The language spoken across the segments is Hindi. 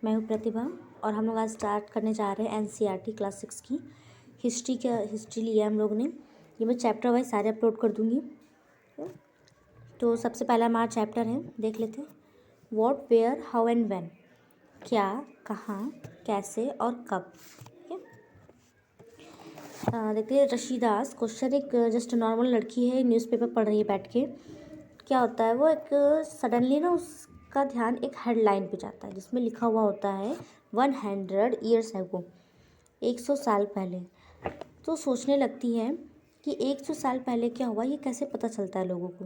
मैं हूँ प्रतिभा और हम लोग आज स्टार्ट करने जा रहे हैं एनसीईआरटी क्लास 6 की हिस्ट्री लिया हम लोग ने। ये मैं चैप्टर वाइज सारे अपलोड कर दूँगी। तो सबसे पहला हमारा चैप्टर है, देख लेते हैं। What, where, how and when. क्या, कहाँ, कैसे और कब। देखते हैं रशीदास क्वेश्चन। एक जस्ट नॉर्मल लड़की है, न्यूज़पेपर पढ़ रही है बैठ के। क्या होता है वो, एक सडनली ना उसका ध्यान एक हेडलाइन पे जाता है जिसमें लिखा हुआ होता है 100 ईयर्स एगो, 100 साल पहले। तो सोचने लगती है कि 100 साल पहले क्या हुआ, ये कैसे पता चलता है लोगों को।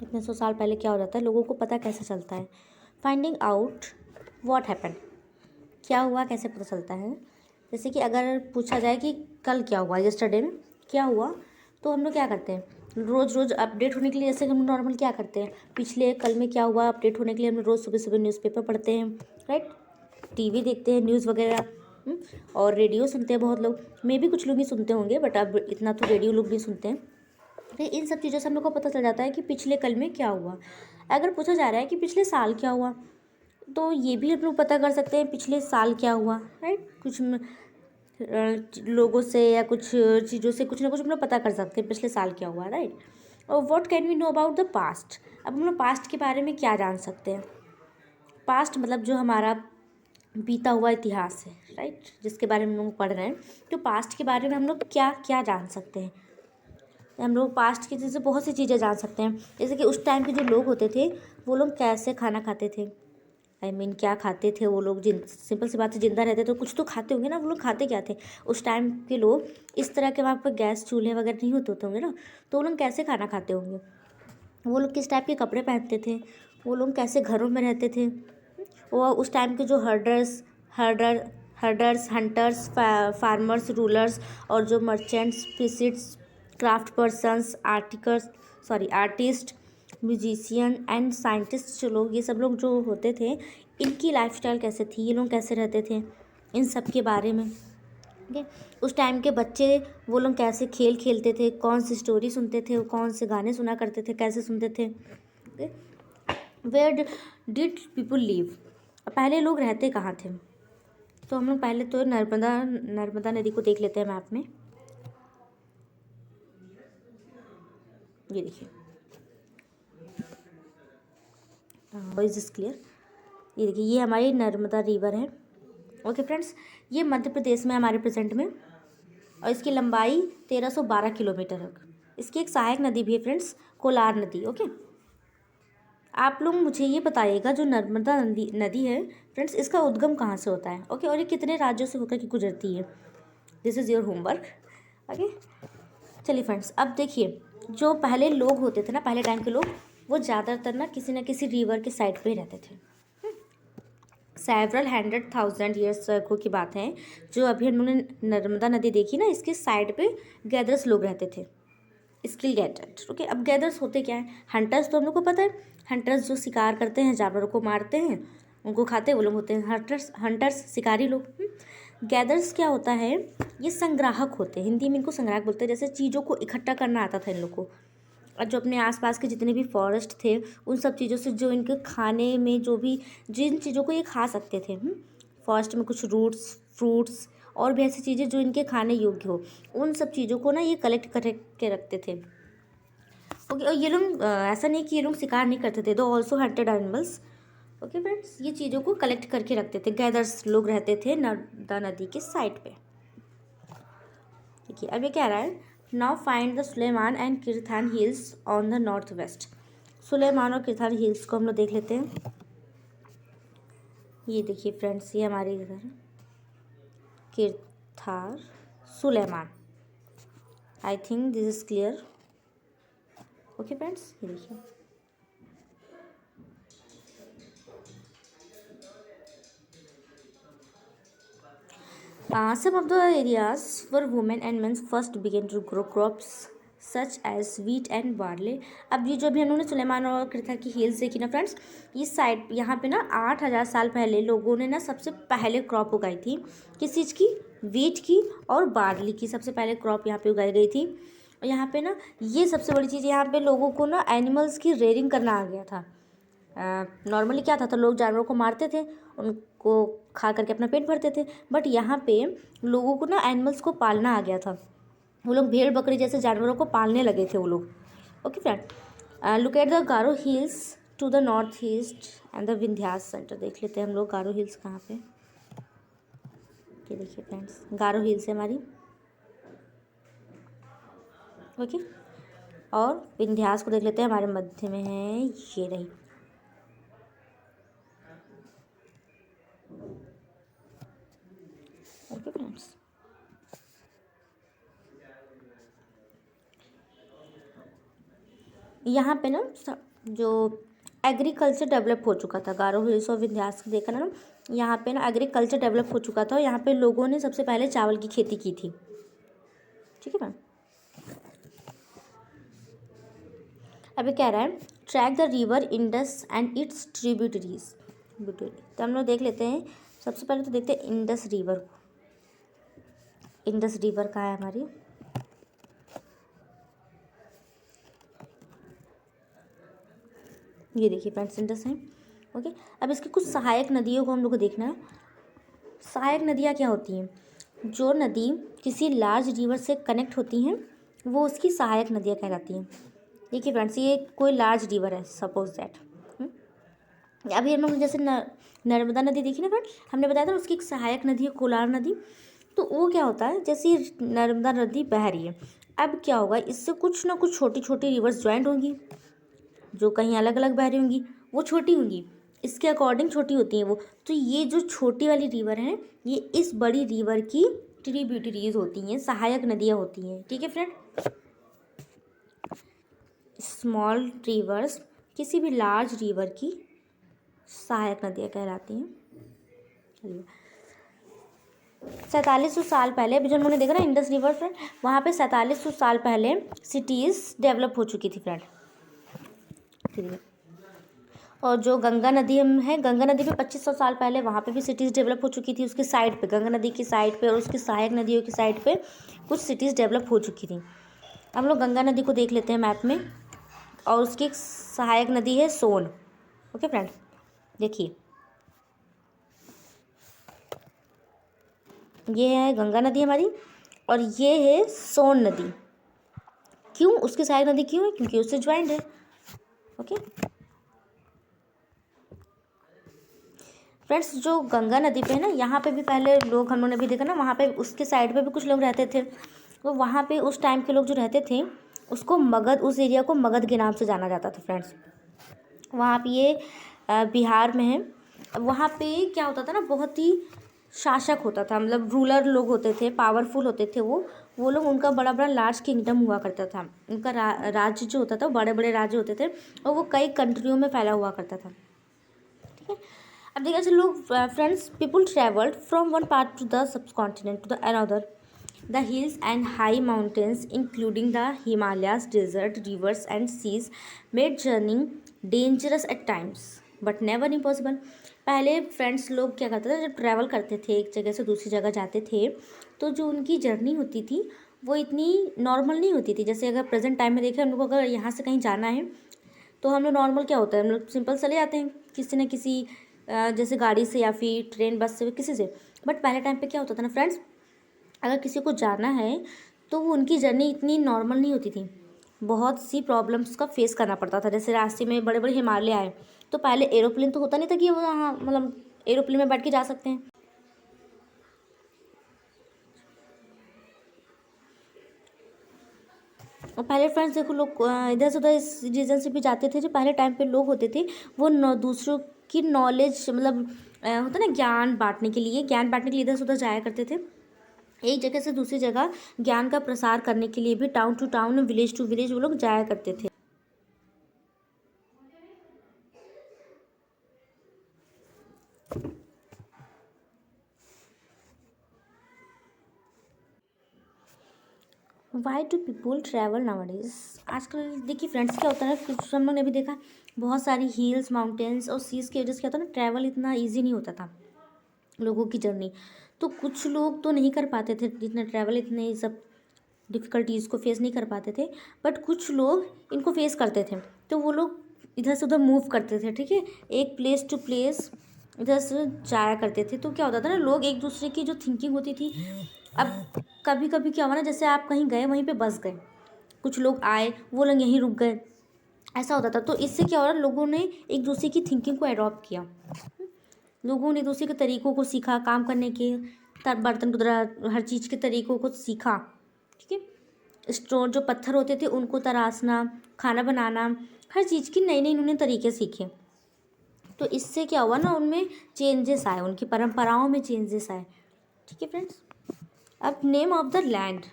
इतने 100 साल पहले क्या हो जाता है लोगों को पता कैसे चलता है। फाइंडिंग आउट व्हाट हैपन, क्या हुआ कैसे पता चलता है। जैसे कि अगर पूछा जाए कि कल क्या हुआ, यस्टरडे में क्या हुआ, तो हम लोग क्या करते हैं, रोज़ रोज़ अपडेट होने के लिए जैसे हम नॉर्मल क्या करते हैं, पिछले कल में क्या हुआ अपडेट होने के लिए हम रोज़ सुबह सुबह न्यूज़पेपर पढ़ते हैं, राइट। टीवी देखते हैं, न्यूज़ वगैरह, और रेडियो सुनते हैं बहुत लोग। मे भी कुछ लोग ही सुनते होंगे, बट अब इतना तो रेडियो लोग नहीं सुनते हैं। तो इन सब चीज़ों से हम लोग को पता चल जाता है कि पिछले कल में क्या हुआ। अगर पूछा जा रहा है कि पिछले साल क्या हुआ, तो ये भी हम लोग पता कर सकते हैं पिछले साल क्या हुआ, राइट। कुछ लोगों से या कुछ चीज़ों से कुछ ना कुछ हम लोग पता कर सकते हैं पिछले साल क्या हुआ, राइट। और what can we know about the past, अब हम लोग पास्ट के बारे में क्या जान सकते हैं। पास्ट मतलब जो हमारा बीता हुआ इतिहास है, राइट, जिसके बारे में हम लोग पढ़ रहे हैं। तो पास्ट के बारे में हम लोग क्या क्या जान सकते हैं। हम लोग पास्ट की जैसे बहुत सी चीज़ें जान सकते हैं, जैसे कि उस टाइम के जो लोग होते थे वो लोग कैसे खाना खाते थे। क्या खाते थे वो लोग, सिंपल सी बात है, जिंदा रहते तो कुछ तो खाते होंगे ना। वो लोग खाते क्या थे उस टाइम के लोग, इस तरह के वहाँ पर गैस चूल्हे वगैरह नहीं होते होंगे ना, तो वो लोग कैसे खाना खाते होंगे। वो लोग किस टाइप के कपड़े पहनते थे, वो लोग कैसे घरों में रहते थे। वो उस टाइम के जो हर्डर्स हंटर्स, फार्मर्स, रूलर्स, और जो merchants, fishers, craft persons, artist, musician and scientist, जो लोग, ये सब लोग जो होते थे, इनकी लाइफस्टाइल कैसे थी, ये लोग कैसे रहते थे, इन सब के बारे में। ठीक है। उस टाइम के बच्चे वो लोग कैसे खेल खेलते थे, कौन सी स्टोरी सुनते थे, कौन से गाने सुना करते थे, कैसे सुनते थे। वेयर डिड पीपल लिव, पहले लोग रहते कहाँ थे। तो हम लोग पहले तो नर्मदा नदी को देख लेते हैं मैप में। ये देखिए, इज दिस क्लियर। ये देखिए, ये हमारी नर्मदा रिवर है। ओके फ्रेंड्स, ये मध्य प्रदेश में हमारे प्रेजेंट में, और इसकी लंबाई 1312 किलोमीटर है। इसकी एक सहायक नदी भी है फ्रेंड्स, कोलार नदी। ओके, आप लोग मुझे ये बताइएगा, जो नर्मदा नदी है फ्रेंड्स, इसका उद्गम कहाँ से होता है। ओके, और ये कितने राज्यों से होकर के गुजरती है। This is your homework. Okay, चलिए फ्रेंड्स, अब देखिए, जो पहले लोग होते थे ना, पहले टाइम के लोग, वो ज़्यादातर ना किसी न किसी रिवर के साइड पे ही रहते थे। सेवरल 100,000 ईयर्स को की बात है, जो अभी हम लोगों ने नर्मदा नदी देखी ना, इसके साइड पे गैदर्स लोग रहते थे, स्किल गैदर्स। ओके, अब गैदर्स होते क्या है, हंटर्स तो हम लोग को पता है। हंटर्स जो शिकार करते हैं, जानवरों को मारते हैं, उनको खाते हैं, वो लोग होते हैं हंटर्स शिकारी लोग। गैदर्स क्या होता है, ये संग्राहक होते हैं, हिंदी में इनको संग्राहक बोलते हैं। जैसे चीज़ों को इकट्ठा करना आता था इन लोग को, और जो अपने आसपास के जितने भी फॉरेस्ट थे, उन सब चीज़ों से जो इनके खाने में जो भी, जिन चीज़ों को ये खा सकते थे, फॉरेस्ट में कुछ रूट्स, फ्रूट्स, और भी ऐसी चीज़ें जो इनके खाने योग्य हो, उन सब चीज़ों को ना ये कलेक्ट करके रखते थे। ओके, और ये लोग ऐसा नहीं कि ये लोग शिकार नहीं करते थे, though also hunted animals. Okay friends, ये चीज़ों को कलेक्ट करके रखते थे। गैदर्स लोग रहते थे नर्मदा नदी के साइड पे। देखिए, अब ये कह रहा है, now find the Sulaiman and Kirthar hills on the north west. Sulaiman और किरथान हिल्स को हम लोग देख लेते हैं। ये देखिए फ्रेंड्स, ये हमारे इधर Kirthar, Sulaiman. I think this is clear. Okay friends, ये देखिए, some of the areas where women and men first began to grow crops such as wheat and barley। अब ये जो भी हम लोगों ने सुलेमान और किरथार की हिल्स देखी ना फ्रेंड्स, इस साइड यहाँ पे ना 8,000 साल पहले लोगों ने ना सबसे पहले क्रॉप उगाई थी। किस चीज़ की, वीट की और बार्ली की सबसे पहले क्रॉप यहाँ पे उगाई गई थी। और यहाँ पे ना, ये सबसे बड़ी चीज़, यहाँ पे लोगों को ना एनिमल्स की रेयरिंग करना आ गया था। नॉर्मली क्या था, तो लोग जानवरों को मारते थे, उनको खा करके अपना पेट भरते थे। बट यहाँ पे लोगों को ना एनिमल्स को पालना आ गया था, वो लोग भेड़ बकरी जैसे जानवरों को पालने लगे थे वो लोग। Okay friend, look at the Garo hills to the north east and the Vindhyas centre. देख लेते हैं हम लोग गारो हिल्स कहाँ पे। ये देखिए फ्रेंड्स, गारो हिल्स है हमारी। ओके, और विंध्यास को देख लेते हैं, हमारे मध्य में है, ये रही। ओके फ्रेंड्स, यहाँ पे ना जो एग्रीकल्चर डेवलप हो चुका था, गारो हिल्स और विंध्यास को देखा ना, यहाँ पे ना एग्रीकल्चर डेवलप हो चुका था और यहाँ पे लोगों ने सबसे पहले चावल की खेती की थी। ठीक है मैम। अभी कह रहा है track the river Indus and it's tributaries. तो हम लोग देख लेते हैं, सबसे पहले तो देखते हैं इंडस रिवर को। इंडस रिवर कहाँ है हमारी? ये देखिए फ्रेंड्स, इंडस है। ओके, अब इसकी कुछ सहायक नदियों को हम लोग को देखना है। सहायक नदियाँ क्या होती हैं? जो नदी किसी लार्ज रिवर से कनेक्ट होती हैं वो उसकी सहायक नदियाँ कहलाती हैं। देखिए फ्रेंड्स, ये कोई लार्ज रिवर है, सपोज दैट। अभी हम लोग जैसे नर्मदा नदी देखी ना फ्रेंड, हमने बताया था उसकी एक सहायक नदी है कोलार नदी। तो वो क्या होता है, जैसे ये नर्मदा नदी बह रही है, अब क्या होगा, इससे कुछ ना कुछ छोटी छोटी रिवर्स ज्वाइंट होंगी, जो कहीं अलग अलग बह रही होंगी, वो छोटी होंगी, इसके अकॉर्डिंग छोटी होती हैं वो। तो ये जो छोटी वाली रिवर हैं, ये इस बड़ी रिवर की ट्रिब्यूटरीज होती हैं, सहायक नदियाँ होती हैं। ठीक है फ्रेंड, स्मॉल रिवर्स किसी भी लार्ज रिवर की सहायक नदियाँ कहलाती हैं। चलिए, 4700 साल पहले, अभी जो उन्होंने देखा ना इंडस रिवर फ्रेंड, वहाँ पे 4700 साल पहले सिटीज़ डेवलप हो चुकी थी फ्रेंड। ठीक है, और जो गंगा नदी है, गंगा नदी पे 2500 साल पहले वहाँ पे भी सिटीज़ डेवलप हो चुकी थी। उसकी साइड पे, गंगा नदी की साइड पे और उसकी सहायक नदियों की साइड पे कुछ सिटीज़ डेवलप हो चुकी थी। हम लोग गंगा नदी को देख लेते हैं मैप में, और उसकी एक सहायक नदी है सोन। ओके फ्रेंड, देखिए ये है गंगा नदी हमारी, और ये है सोन नदी। क्यों उसकी सहायक नदी क्यों है? क्योंकि उससे ज्वाइंट है। ओके फ्रेंड्स, जो गंगा नदी पे है ना, यहाँ पे भी पहले लोग, हम लोगों ने भी देखा ना, वहाँ पे उसके साइड पे भी कुछ लोग रहते थे। तो वहाँ पे उस टाइम के लोग जो रहते थे, उसको मगध, उस एरिया को मगध के नाम से जाना जाता था फ्रेंड्स। वहाँ पे ये बिहार में है। वहाँ पे क्या होता था ना, बहुत ही शासक होता था, मतलब रूलर लोग होते थे, पावरफुल होते थे वो लोग, उनका बड़ा बड़ा लार्ज किंगडम हुआ करता था। उनका राज्य जो होता था, बड़े बड़े राज्य होते थे, और वो कई कंट्रियों में फैला हुआ करता था। ठीक है, अब देखिए ऐसे लोग friends, people travelled from one part to the subcontinent to the another. The hills and high mountains, including the Himalayas, desert, rivers and seas, made journeying dangerous at times, but never impossible. पहले फ्रेंड्स लोग क्या करते थे, जब ट्रैवल करते थे, एक जगह से दूसरी जगह जाते थे, तो जो उनकी जर्नी होती थी वो इतनी नॉर्मल नहीं होती थी। जैसे अगर प्रेजेंट टाइम में देखें, हम लोग को अगर यहाँ से कहीं जाना है, तो हम लोग नॉर्मल क्या होता है, हम लोग सिंपल चले जाते हैं किसी न किसी जैसे गाड़ी से या फिर ट्रेन बस से, किसी से। बट पहले टाइम पे क्या होता था ना फ्रेंड्स, अगर किसी को जाना है तो वो उनकी जर्नी इतनी नॉर्मल नहीं होती थी, बहुत सी प्रॉब्लम्स का फेस करना पड़ता था। जैसे रास्ते में बड़े बड़े हिमालय आए, तो पहले एरोप्लेन तो होता नहीं था कि वो हाँ मतलब एरोप्लेन में बैठ के जा सकते हैं। और पहले फ्रेंड्स देखो, लोग इधर से उधर इस रीजन से भी जाते थे। जो पहले टाइम पे लोग होते थे, वो दूसरों की नॉलेज, मतलब होता ना, ज्ञान बांटने के लिए, इधर से उधर जाया करते थे। एक जगह से दूसरी जगह ज्ञान का प्रसार करने के लिए भी town to town, village to village वो लोग जाया करते थे। Why do people travel nowadays? आजकल देखिए फ्रेंड्स, क्या होता है ना, कुछ हम लोग ने भी देखा, बहुत सारी हिल्स, माउंटेन्स और सीज की वजह से क्या होता है ना, ट्रैवल इतना ईजी नहीं होता था लोगों की जर्नी। तो कुछ लोग तो नहीं कर पाते थे जितना ट्रैवल, इतने सब डिफ़िकल्टीज़ को फेस नहीं कर पाते थे। बट कुछ लोग इनको फेस करते थे, तो वो लोग इधर से उधर मूव करते थे, ठीक है, एक प्लेस टू प्लेस इधर से जाया करते थे। तो क्या होता था ना, लोग एक दूसरे की जो थिंकिंग होती थी, अब कभी कभी क्या हुआ ना, जैसे आप कहीं गए वहीं पे बस गए, कुछ लोग आए वो लोग यहीं रुक गए, ऐसा होता था। तो इससे क्या हो रहा, लोगों ने एक दूसरे की थिंकिंग को अडॉप्ट किया, लोगों ने एक दूसरे के तरीक़ों को सीखा, काम करने के, बर्तन हर चीज़ के तरीक़ों को सीखा, ठीक है। स्टोन जो पत्थर होते थे उनको तराशना, खाना बनाना, हर चीज़ की नई नई इन्होंने तरीके सीखे। तो इससे क्या हुआ ना, उनमें चेंजेस आए, उनकी परंपराओं में चेंजेस आए, ठीक है फ्रेंड्स। अब नेम ऑफ द लैंड,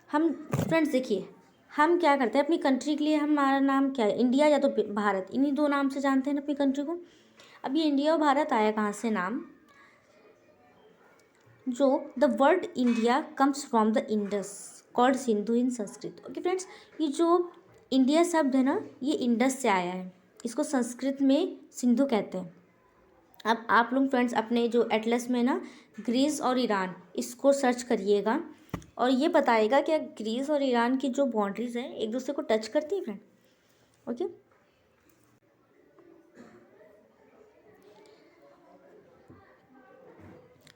हम फ्रेंड्स देखिए, हम क्या करते हैं अपनी कंट्री के लिए, हमारा नाम क्या है, इंडिया या तो भारत, इन्हीं दो नाम से जानते हैं ना अपनी कंट्री को। अब ये इंडिया और भारत आया कहाँ से नाम, जो the word India comes from the Indus called Sindhu in Sanskrit. Okay friends, ये जो इंडिया शब्द है ना, ये इंडस से आया है, इसको संस्कृत में सिंधु कहते हैं। अब आप लोग फ्रेंड्स अपने जो एटलस में ना ग्रीस और ईरान, इसको सर्च करिएगा और ये बताएगा कि ग्रीस और ईरान की जो बाउंड्रीज हैं एक दूसरे को टच करती है फ्रेंड। ओके,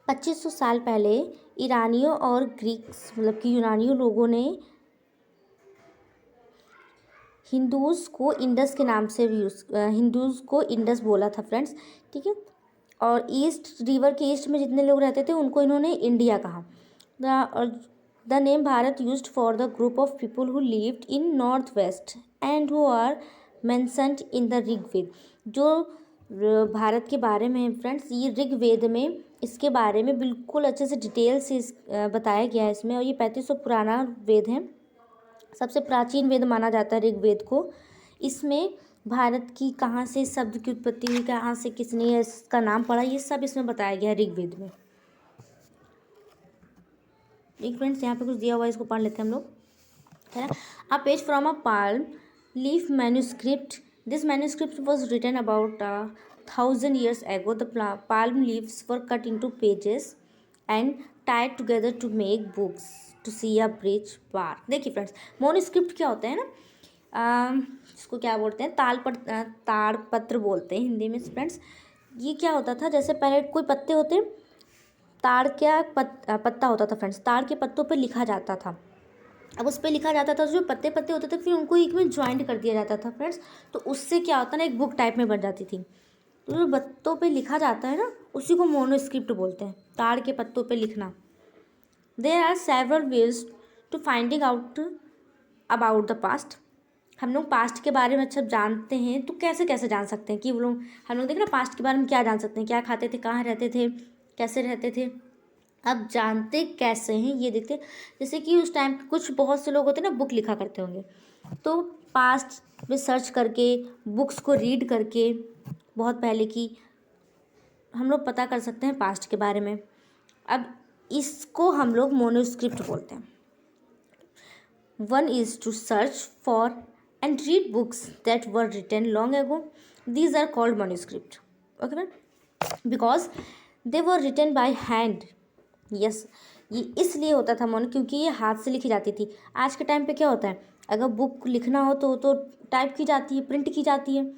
2500 साल पहले ईरानियों और ग्रीक्स मतलब कि यूनानियों लोगों ने हिंदूज़ को इंडस के नाम से भी हिंदूज़ को इंडस बोला था फ्रेंड्स, ठीक है। और ईस्ट रिवर के ईस्ट में जितने लोग रहते थे उनको इन्होंने इंडिया कहा। The name Bharat used for the group of people who lived in north west and who are mentioned in the Rigveda. जो भारत के बारे में फ्रेंड्स, ये ऋग्वेद में इसके बारे में बिल्कुल अच्छे से डिटेल से बताया गया है इसमें। और ये 3500 पुराना वेद है, सबसे प्राचीन वेद माना जाता है ऋग्वेद को। इसमें भारत की कहाँ से शब्द की उत्पत्ति हुई, कहाँ से किसने इसका नाम पड़ा, ये सब इसमें बताया गया है ऋग्वेद में। एक फ्रेंड्स यहाँ पे कुछ दिया हुआ है, इसको पढ़ लेते हैं हम लोग, है ना। A page from a palm leaf manuscript, this manuscript was written about 1000 years ago. The palm leaves were cut into pages and tied together to make books to see a bridge bar. देखिए फ्रेंड्स, मैन्यूस्क्रिप्ट क्या होता है ना, इसको क्या बोलते हैं, ताड़पत्र बोलते हैं हिंदी में फ्रेंड्स। ये क्या होता था, जैसे पहले कोई पत्ते होते, ताड़ क्या पत्ता होता था फ्रेंड्स, ताड़ के पत्तों पर लिखा जाता था। अब उस पर लिखा जाता था, जो पत्ते पत्ते होते थे फिर उनको एक में ज्वाइंट कर दिया जाता था फ्रेंड्स। तो उससे क्या होता ना, एक बुक टाइप में बन जाती थी। तो जो पत्तों पे लिखा जाता है ना, उसी को मैन्यूस्क्रिप्ट बोलते हैं, ताड़ के पत्तों पे लिखना। There are several ways to finding out about the past. हम लोग पास्ट के बारे में अच्छा जानते हैं, तो कैसे कैसे जान सकते हैं कि वो लोग, हम लोग देख ना पास्ट के बारे में क्या जान सकते हैं, क्या खाते थे, कहाँ रहते थे, कैसे रहते थे। अब जानते कैसे हैं ये देखते हैं, जैसे कि उस टाइम कुछ बहुत से लोग होते हैं ना, बुक लिखा करते होंगे, तो पास्ट में सर्च करके, बुक्स को रीड करके बहुत पहले की हम लोग पता कर सकते हैं पास्ट के बारे में। अब इसको हम लोग मैन्यूस्क्रिप्ट बोलते हैं। One is to search for and read books that were written long ago, these are called manuscript. Okay ma'am, because they were written by hand. Yes, ये इसलिए होता था क्योंकि ये हाथ से लिखी जाती थी। आज के टाइम पे क्या होता है, अगर बुक लिखना हो तो टाइप की जाती है, प्रिंट की जाती है।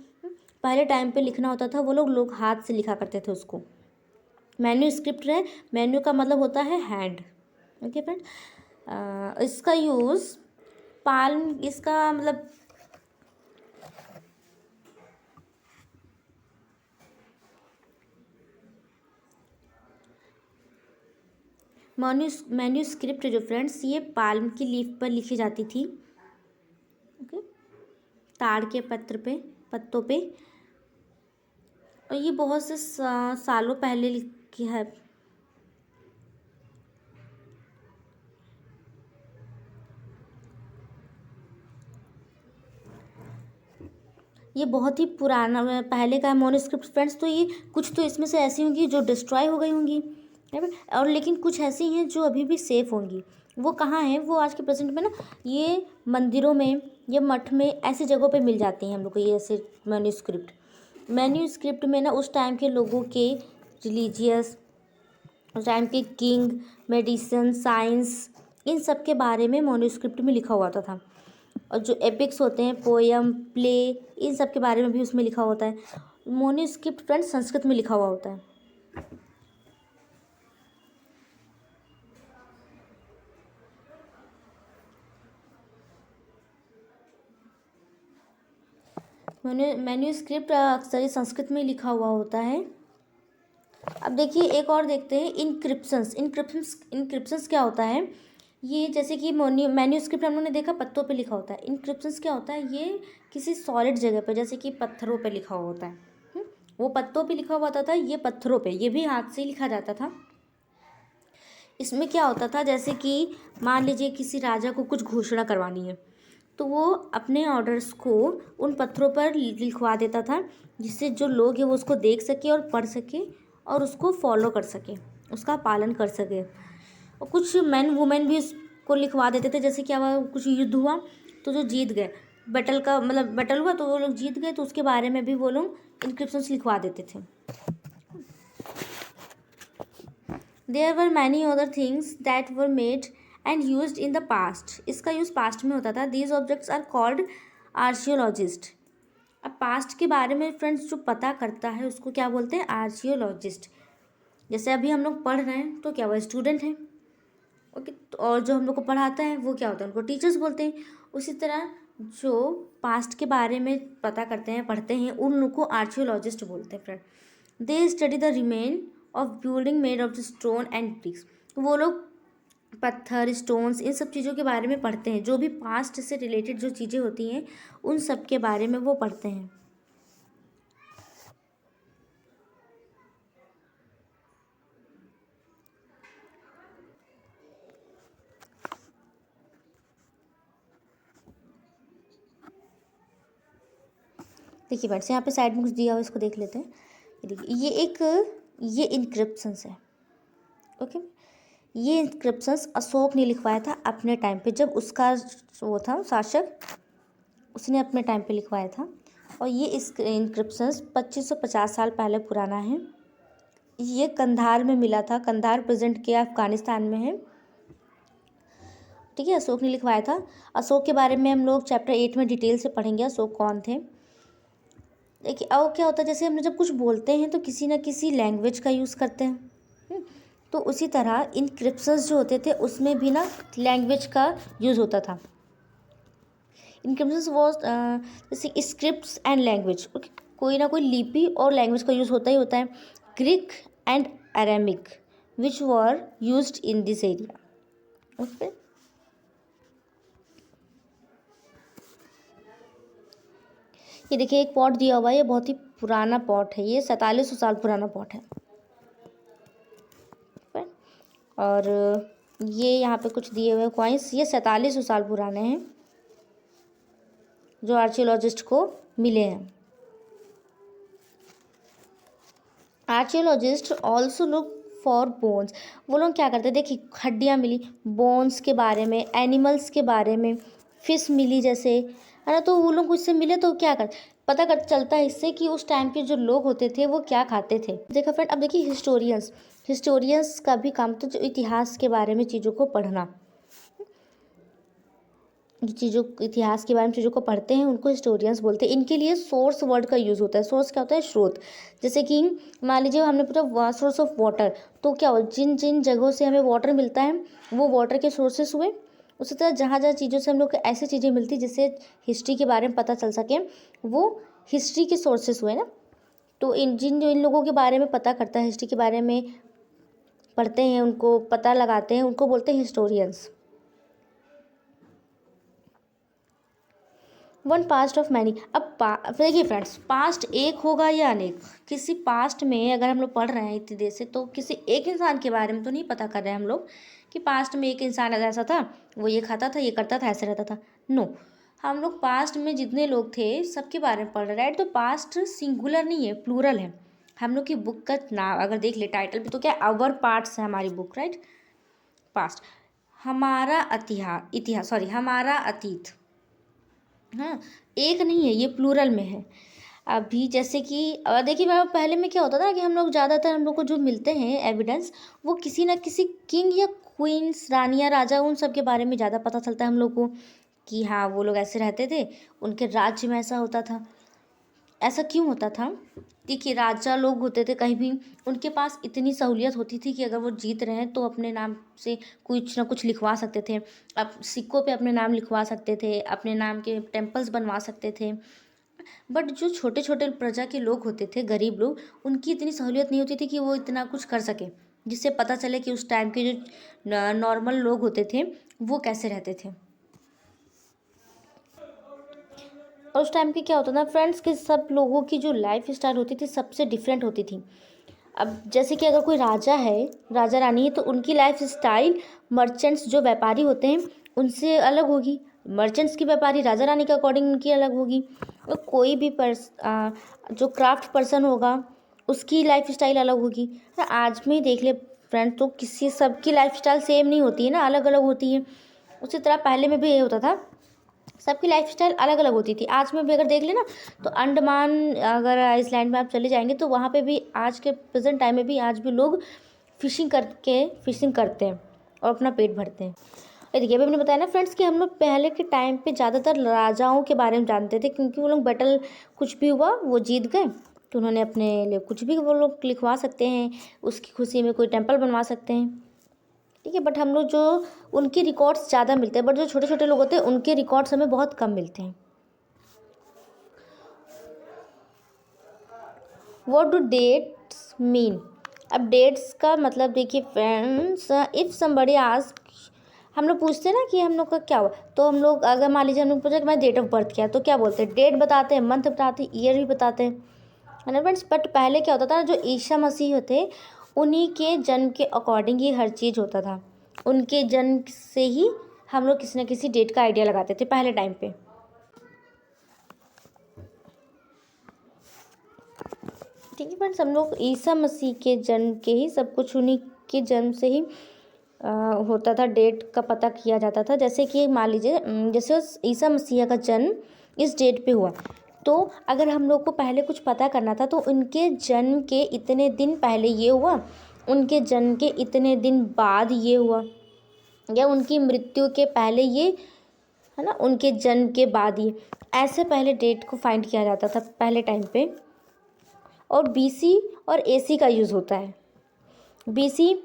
पहले टाइम पे लिखना होता था, वो लोग हाथ से लिखा करते थे उसको। मैन्यूस्क्रिप्ट है, मैन्यू का मतलब होता है हैंड। ओके फ्रेंड, इसका यूज़ पाल्म, इसका मतलब मैन्यूस्क्रिप्ट जो फ्रेंड्स, ये पाल्म की लीफ पर लिखी जाती थी। ओके, ताड़ के पत्तों पे, और ये बहुत से सालों पहले लिखी है। ये बहुत ही पुराना पहले का मैन्यूस्क्रिप्ट फ्रेंड्स। तो ये कुछ तो इसमें से ऐसी होंगी जो डिस्ट्रॉय हो गई होंगी, और लेकिन कुछ ऐसी हैं जो अभी भी सेफ़ होंगी। वो कहाँ हैं, वो आज के प्रेजेंट में ना, ये मंदिरों में या मठ में ऐसी जगहों पे मिल जाती हैं हम लोग को ये ऐसे मैन्यूस्क्रिप्ट में ना, उस टाइम के लोगों के रिलीजियस, उस टाइम के किंग, मेडिसिन, साइंस, इन सब के बारे में मैन्यूस्क्रिप्ट में लिखा हुआ था। और जो एपिक्स होते हैं, पोयम, प्ले, इन सब के बारे में भी उसमें लिखा होता है। मैन्युस्क्रिप्ट फ्रेंड्स संस्कृत में लिखा हुआ होता है। मैन्युस्क्रिप्ट अक्सर संस्कृत में लिखा हुआ होता है। अब देखिए एक और देखते हैं, इनक्रिप्शंस क्या होता है। ये जैसे कि मैन्युस्क्रिप्ट हम लोगों ने देखा पत्तों पे लिखा होता है। इनक्रिप्शंस क्या होता है, ये किसी सॉलिड जगह पे जैसे कि पत्थरों पे लिखा हुआ होता है। वो पत्तों पे लिखा हुआ होता था, ये पत्थरों पे, ये भी हाथ से ही लिखा जाता था। इसमें क्या होता था, जैसे कि मान लीजिए किसी राजा को कुछ घोषणा करवानी है तो वो अपने ऑर्डर्स को उन पत्थरों पर लिखवा देता था, जिससे जो लोग हैं वो उसको देख सके और पढ़ सके और उसको फॉलो कर सके, उसका पालन कर सके। और कुछ मैन वुमेन भी उसको लिखवा देते थे, जैसे क्या हुआ, कुछ युद्ध हुआ तो जो जीत गए, बैटल हुआ तो वो लोग जीत गए, तो उसके बारे में भी वो लोग इंस्क्रिप्शंस लिखवा देते थे। There were many other things that were made and used in the past. इसका यूज़ पास्ट में होता था। These objects are called archaeologists. अब पास्ट के बारे में फ्रेंड्स जो पता करता है उसको क्या बोलते हैं, आर्शियोलॉजिस्ट। जैसे अभी हम लोग पढ़ रहे हैं तो क्या वो स्टूडेंट हैं, ओके, और जो हम लोग को पढ़ाता है वो क्या होता है, उनको टीचर्स बोलते हैं। उसी तरह जो पास्ट के बारे में पता करते हैं, पढ़ते हैं, उन लोग को आर्शियोलॉजिस्ट बोलते हैं friend. They study the remain of building made of the stone and bricks. वो लोग पत्थर, स्टोन्स, इन सब चीज़ों के बारे में पढ़ते हैं। जो भी पास्ट से रिलेटेड जो चीज़ें होती हैं उन सब के बारे में वो पढ़ते हैं। देखिए फ्रेंड्स यहाँ पे साइड में कुछ दिया हुआ, इसको देख लेते हैं। ये देखिए ये इनक्रिप्शंस है, ओके। ये इनक्रिप्शंस अशोक ने लिखवाया था अपने टाइम पे, जब उसका वो था शासक, उसने अपने टाइम पे लिखवाया था। और ये इस इनक्रिप्शंस 2550 साल पहले पुराना है। ये कंधार में मिला था। कंधार प्रेजेंट के अफगानिस्तान में है, ठीक है। अशोक ने लिखवाया था। अशोक के बारे में हम लोग चैप्टर 8 में डिटेल से पढ़ेंगे, अशोक कौन थे। देखिए अब क्या होता है, जैसे हम जब कुछ बोलते हैं तो किसी न किसी लैंग्वेज का यूज़ करते हैं। तो उसी तरह इनक्रिप्शंस जो होते थे उसमें भी ना लैंग्वेज का यूज़ होता था। इनक्रिप्शंस वॉज जैसे स्क्रिप्ट्स एंड लैंग्वेज, ओके, कोई ना कोई लिपि और लैंग्वेज का यूज़ होता ही होता है। Greek and Aramaic which were used in this area, okay. ये देखिए एक पॉट दिया हुआ है, ये बहुत ही पुराना पॉट है, ये 4700 साल पुराना पॉट है। और ये यहाँ पे कुछ दिए हुए कॉइन्स, ये 4700 साल पुराने हैं जो आर्कियोलॉजिस्ट को मिले हैं। Archaeologist also look for bones. वो लोग क्या करते हैं, देखिए हड्डियाँ मिली, बोन्स के बारे में, एनिमल्स के बारे में, फिश मिली जैसे, है ना, तो वो लोग उससे मिले तो क्या कर पता कर चलता है इससे कि उस टाइम के जो लोग होते थे वो क्या खाते थे। देखो फ्रेंड, अब देखिए हिस्टोरियंस का भी काम तो जो इतिहास के बारे में चीज़ों को पढ़ना, इतिहास के बारे में चीज़ों को पढ़ते हैं उनको हिस्टोरियंस बोलते हैं। इनके लिए सोर्स वर्ड का यूज़ होता है। सोर्स क्या होता है, स्रोत। जैसे कि मान लीजिए हमने पूरा सोर्स ऑफ वाटर, तो क्या हो, जिन जिन जगहों से हमें वाटर मिलता है वो वाटर के सोर्सेस हुए। उसी तरह जहाँ जहाँ चीज़ों से हम लोग को ऐसी चीज़ें मिलती जिससे हिस्ट्री के बारे में पता चल सके, वो हिस्ट्री के सोर्सेस हुए ना। तो इन लोगों के बारे में पता करता है, हिस्ट्री के बारे में पढ़ते हैं, उनको पता लगाते हैं, उनको बोलते हैं historians. One past of many. अब देखिए फ्रेंड्स, पास्ट एक होगा या अनेक। किसी पास्ट में अगर हम लोग पढ़ रहे हैं इतनी देर से, तो किसी एक इंसान के बारे में तो नहीं पता कर रहे हैं हम लोग कि पास्ट में एक इंसान ऐसा था, वो ये खाता था, ये करता था, ऐसे रहता था। नो, हम लोग पास्ट में जितने लोग थे सबके बारे में पढ़ रहे हैं, राइट। तो पास्ट सिंगुलर नहीं है, प्लूरल है। हम लोग की बुक का नाम अगर देख ले टाइटल भी, तो क्या अवर पार्ट्स है हमारी बुक, राइट। पास्ट, हमारा इतिहास, हमारा अतीत, हाँ, एक नहीं है, ये प्लूरल में है। अभी जैसे कि देखिए पहले में क्या होता था कि हम लोग ज़्यादातर हम लोग को जो मिलते हैं एविडेंस, वो किसी ना किसी किंग या क्वींस, रानी या राजा, उन सब के बारे में ज़्यादा पता चलता है हम लोग को। कि हाँ वो लोग ऐसे रहते थे, उनके राज्य में ऐसा होता था। ऐसा क्यों होता था? देखिए, राजा लोग होते थे कहीं भी, उनके पास इतनी सहूलियत होती थी कि अगर वो जीत रहे हैं तो अपने नाम से कुछ ना कुछ लिखवा सकते थे। अब सिक्कों पे अपने नाम लिखवा सकते थे, अपने नाम के टेम्पल्स बनवा सकते थे। बट जो छोटे छोटे प्रजा के लोग होते थे, गरीब लोग, उनकी इतनी सहूलियत नहीं होती थी कि वो इतना कुछ कर सके, जिससे पता चले कि उस टाइम के जो नॉर्मल लोग होते थे वो कैसे रहते थे। और उस टाइम पे क्या होता था फ्रेंड्स कि सब लोगों की जो लाइफ स्टाइल होती थी सबसे डिफरेंट होती थी। अब जैसे कि अगर कोई राजा है, राजा रानी है, तो उनकी लाइफ स्टाइल मर्चेंट्स जो व्यापारी होते हैं उनसे अलग होगी। मर्चेंट्स की व्यापारी राजा रानी के अकॉर्डिंग उनकी अलग होगी। तो कोई भी जो क्राफ्ट पर्सन होगा उसकी लाइफ स्टाइल अलग होगी। तो आज में देख ले फ्रेंड, तो किसी सबकी लाइफ स्टाइल सेम नहीं होती है ना, अलग अलग होती है। उसी तरह पहले में भी ये होता था, सबकी लाइफ स्टाइल अलग अलग होती थी। आज में भी अगर देख लेना तो अंडमान अगर आइसलैंड में आप चले जाएंगे तो वहाँ पे भी आज के प्रेजेंट टाइम में भी आज भी लोग फिशिंग करते हैं और अपना पेट भरते हैं। ये देखिए, अभी मैंने बताया ना फ्रेंड्स कि हम लोग पहले के टाइम पे ज़्यादातर राजाओं के बारे में जानते थे, क्योंकि वो लोग बैटल कुछ भी हुआ वो जीत गए तो उन्होंने अपने लिए कुछ भी वो लोग लिखवा सकते हैं, उसकी खुशी में कोई टेम्पल बनवा सकते हैं। ठीक है, बट हम लोग जो उनके रिकॉर्ड्स ज़्यादा मिलते हैं, बट जो छोटे छोटे लोग होते हैं उनके रिकॉर्ड्स हमें बहुत कम मिलते हैं। What do dates mean? अब डेट्स का मतलब देखिए फ्रेंड्स, इफ़ समबडी आस्क, हम लोग पूछते हैं ना कि हम लोग का क्या हुआ, तो हम लोग अगर मान लीजिए हम लोग पूछे कि मैं डेट ऑफ बर्थ क्या है, तो क्या बोलते हैं? डेट बताते हैं, मंथ बताते हैं, ईयर भी बताते हैं, है ना फ्रेंड्स। बट पहले क्या होता था, जो ईसा मसीह होते उन्हीं के जन्म के अकॉर्डिंग ही हर चीज़ होता था। उनके जन्म से ही हम लोग किसी न किसी डेट का आइडिया लगाते थे पहले टाइम पे। ठीक है फ्रेंड्स, हम लोग ईसा मसीह के जन्म के ही सब कुछ उन्हीं के जन्म से ही होता था, डेट का पता किया जाता था। जैसे कि मान लीजिए जैसे ईसा मसीह का जन्म इस डेट पे हुआ, तो अगर हम लोग को पहले कुछ पता करना था तो उनके जन्म के इतने दिन पहले ये हुआ, उनके जन्म के इतने दिन बाद ये हुआ, या उनकी मृत्यु के पहले ये, है ना, उनके जन्म के बाद ये, ऐसे पहले डेट को फाइंड किया जाता था पहले टाइम पे। और बीसी और एसी का यूज़ होता है। बीसी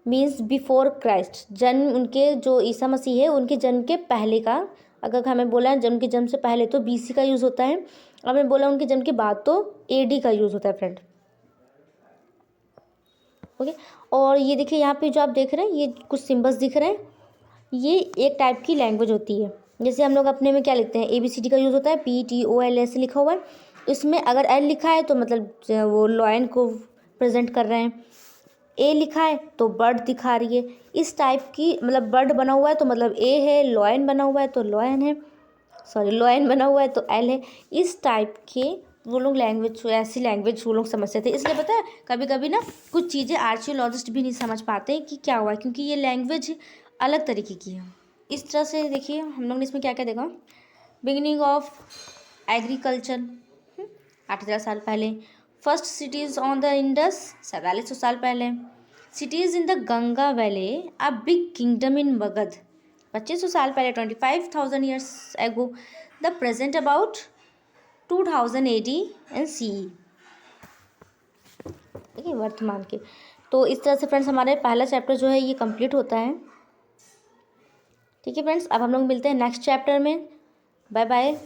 मीन्स बिफोर क्राइस्ट, जन्म उनके जो ईसा मसीह है उनके जन्म के पहले का, अगर हमें बोला है जन्म के जन्म से पहले तो बीसी का यूज़ होता है, हमें बोला उनके जन्म के बाद तो एडी का यूज़ होता है फ्रेंड। ओके, और ये देखिए यहाँ पे जो आप देख रहे हैं ये कुछ सिम्बल्स दिख रहे हैं, ये एक टाइप की लैंग्वेज होती है। जैसे हम लोग अपने में क्या लिखते हैं, ABCD का यूज़ होता है, PTOL ऐसे लिखा हुआ है। इसमें अगर L लिखा है तो मतलब वो लॉयन को प्रेजेंट कर रहे हैं, A लिखा है तो बर्ड दिखा रही है। इस टाइप की, मतलब बर्ड बना हुआ है तो मतलब A है, लॉयन बना हुआ है तो लॉयन है, सॉरी लॉयन बना हुआ है तो L है। इस टाइप के वो लोग लैंग्वेज, ऐसी लैंग्वेज वो लोग समझते थे। इसलिए पता है कभी कभी ना कुछ चीज़ें आर्कियोलॉजिस्ट भी नहीं समझ पाते कि क्या हुआ है, क्योंकि ये लैंग्वेज अलग तरीके की है। इस तरह से देखिए हम लोग ने इसमें क्या क्या देखा। बिगिनिंग ऑफ एग्रीकल्चर 8,000 साल पहले। First cities on the Indus 4700 साल पहले। Cities in the Ganga valley, a big kingdom in Magadh 2500 साल पहले, 25,000 years ago. The present about 2000 AD and CE। देखिए वर्तमान के। तो इस तरह से फ्रेंड्स हमारे पहला चैप्टर जो है ये कंप्लीट होता है। ठीक है फ्रेंड्स, अब हम लोग मिलते हैं नेक्स्ट चैप्टर में। Bye bye.